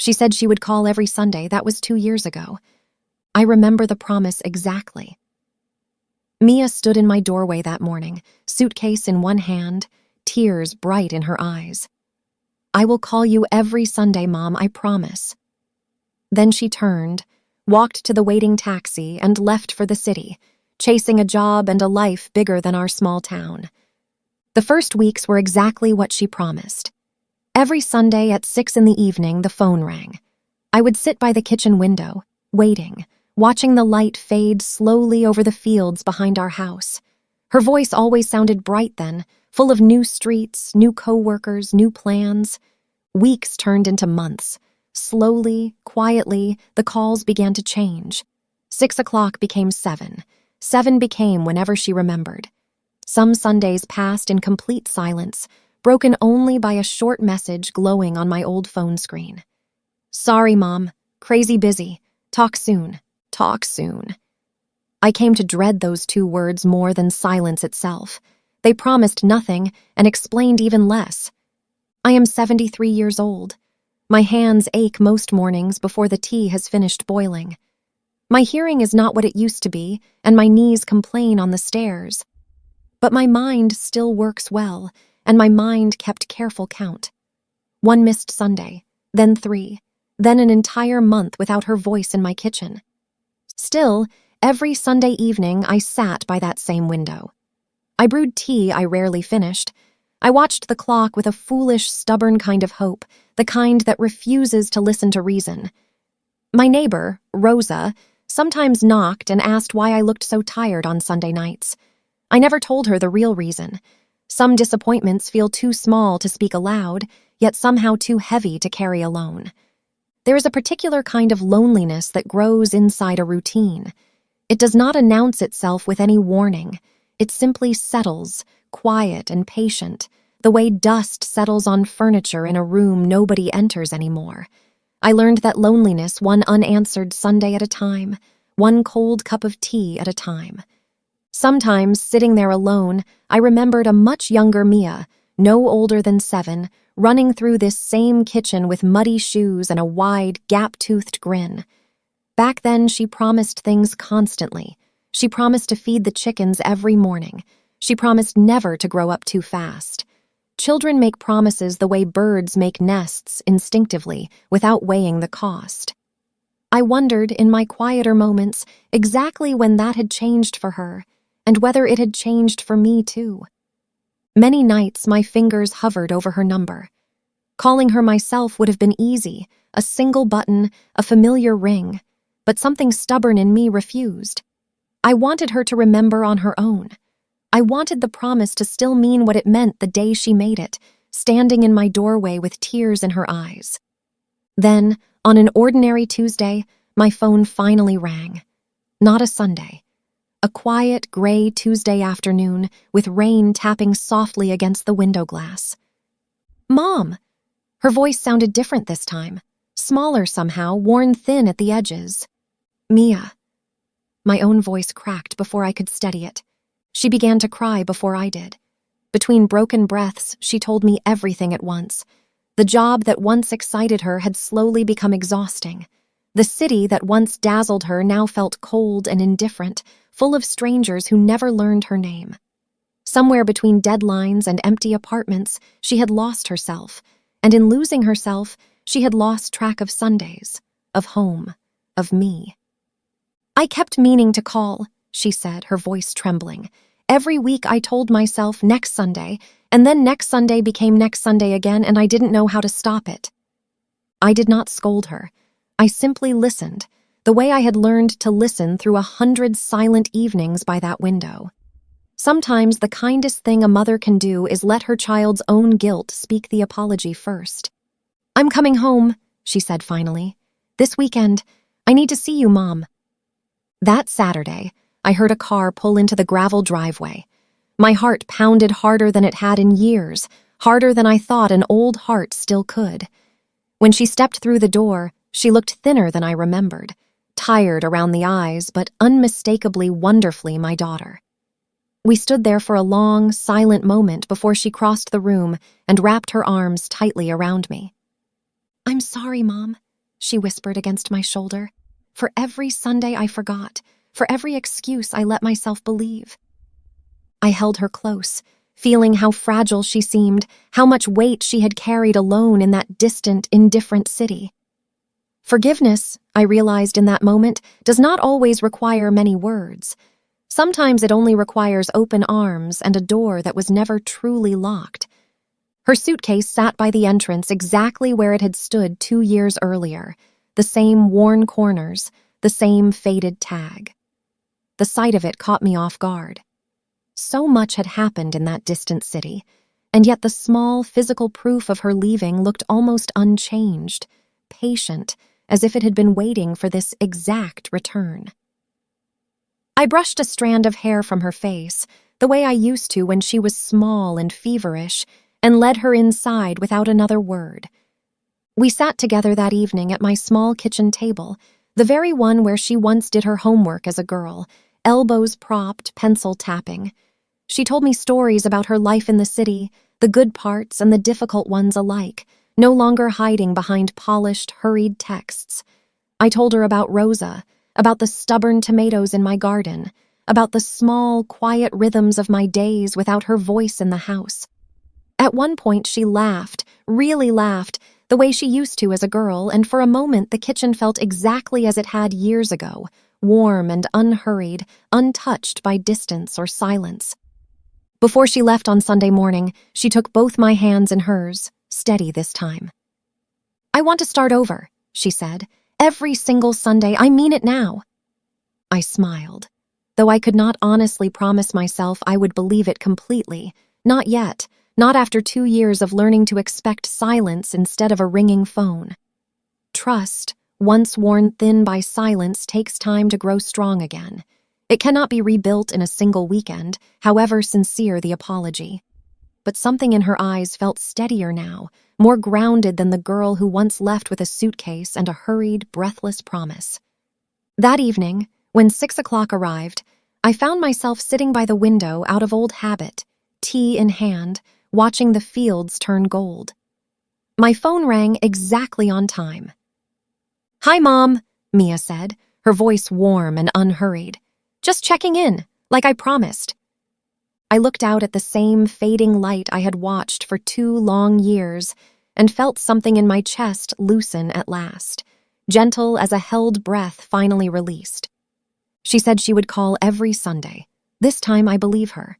She said she would call every Sunday. That was 2 years ago. I remember the promise exactly. Mia stood in my doorway that morning, suitcase in one hand, tears bright in her eyes. "I will call you every Sunday, Mom, I promise." Then she turned, walked to the waiting taxi, and left for the city, chasing a job and a life bigger than our small town. The first weeks were exactly what she promised. Every Sunday at 6 in the evening, the phone rang. I would sit by the kitchen window, waiting, watching the light fade slowly over the fields behind our house. Her voice always sounded bright then, full of new streets, new coworkers, new plans. Weeks turned into months. Slowly, quietly, the calls began to change. 6 o'clock became 7. 7 became whenever she remembered. Some Sundays passed in complete silence, broken only by a short message glowing on my old phone screen. "Sorry, Mom. Crazy busy. Talk soon. Talk soon." I came to dread those 2 words more than silence itself. They promised nothing and explained even less. I am 73 years old. My hands ache most mornings before the tea has finished boiling. My hearing is not what it used to be, and my knees complain on the stairs. But my mind still works well, and my mind kept careful count. 1 missed Sunday, then 3, then an entire month without her voice in my kitchen. Still, every Sunday evening I sat by that same window. I brewed tea I rarely finished. I watched the clock with a foolish, stubborn kind of hope, the kind that refuses to listen to reason. My neighbor, Rosa, sometimes knocked and asked why I looked so tired on Sunday nights. I never told her the real reason. Some disappointments feel too small to speak aloud, yet somehow too heavy to carry alone. There is a particular kind of loneliness that grows inside a routine. It does not announce itself with any warning. It simply settles, quiet and patient, the way dust settles on furniture in a room nobody enters anymore. I learned that loneliness one unanswered Sunday at a time, one cold cup of tea at a time. Sometimes, sitting there alone, I remembered a much younger Mia, no older than 7, running through this same kitchen with muddy shoes and a wide, gap-toothed grin. Back then, she promised things constantly. She promised to feed the chickens every morning. She promised never to grow up too fast. Children make promises the way birds make nests instinctively, without weighing the cost. I wondered, in my quieter moments, exactly when that had changed for her, and whether it had changed for me too. Many nights my fingers hovered over her number. Calling her myself would have been easy, a single button, a familiar ring, but something stubborn in me refused. I wanted her to remember on her own. I wanted the promise to still mean what it meant the day she made it, standing in my doorway with tears in her eyes. Then, on an ordinary Tuesday, my phone finally rang. Not a Sunday. A quiet, gray Tuesday afternoon with rain tapping softly against the window glass. "Mom!" Her voice sounded different this time, smaller somehow, worn thin at the edges. "Mia." My own voice cracked before I could steady it. She began to cry before I did. Between broken breaths, she told me everything at once. The job that once excited her had slowly become exhausting. The city that once dazzled her now felt cold and indifferent, full of strangers who never learned her name. Somewhere between deadlines and empty apartments, she had lost herself, and in losing herself, she had lost track of Sundays, of home, of me. "I kept meaning to call," she said, her voice trembling. "Every week I told myself next Sunday, and then next Sunday became next Sunday again, and I didn't know how to stop it." I did not scold her. I simply listened, the way I had learned to listen through 100 silent evenings by that window. Sometimes the kindest thing a mother can do is let her child's own guilt speak the apology first. "I'm coming home," she said finally. "This weekend. I need to see you, Mom." That Saturday, I heard a car pull into the gravel driveway. My heart pounded harder than it had in years, harder than I thought an old heart still could. When she stepped through the door, she looked thinner than I remembered, tired around the eyes, but unmistakably wonderfully my daughter. We stood there for a long, silent moment before she crossed the room and wrapped her arms tightly around me. "I'm sorry, Mom," she whispered against my shoulder. For every Sunday I forgot, for every excuse I let myself believe. I held her close, feeling how fragile she seemed, how much weight she had carried alone in that distant, indifferent city. Forgiveness, I realized in that moment, does not always require many words. Sometimes it only requires open arms and a door that was never truly locked. Her suitcase sat by the entrance exactly where it had stood 2 years earlier, the same worn corners, the same faded tag. The sight of it caught me off guard. So much had happened in that distant city, and yet the small physical proof of her leaving looked almost unchanged, patient, as if it had been waiting for this exact return. I brushed a strand of hair from her face, the way I used to when she was small and feverish, and led her inside without another word. We sat together that evening at my small kitchen table, the very one where she once did her homework as a girl, elbows propped, pencil tapping. She told me stories about her life in the city, the good parts and the difficult ones alike, no longer hiding behind polished, hurried texts. I told her about Rosa, about the stubborn tomatoes in my garden, about the small, quiet rhythms of my days without her voice in the house. At one point she laughed, really laughed, the way she used to as a girl, and for a moment the kitchen felt exactly as it had years ago, warm and unhurried, untouched by distance or silence. Before she left on Sunday morning, she took both my hands in hers, steady this time. "I want to start over," she said. "Every single Sunday, I mean it now." I smiled, though I could not honestly promise myself I would believe it completely. Not yet, not after 2 years of learning to expect silence instead of a ringing phone. Trust, once worn thin by silence, takes time to grow strong again. It cannot be rebuilt in a single weekend, however sincere the apology. But something in her eyes felt steadier now, more grounded than the girl who once left with a suitcase and a hurried, breathless promise. That evening, when 6 o'clock arrived, I found myself sitting by the window out of old habit, tea in hand, watching the fields turn gold. My phone rang exactly on time. "Hi, Mom," Mia said, her voice warm and unhurried. "Just checking in, like I promised." I looked out at the same fading light I had watched for 2 long years and felt something in my chest loosen at last, gentle as a held breath finally released. She said she would call every Sunday. This time I believe her.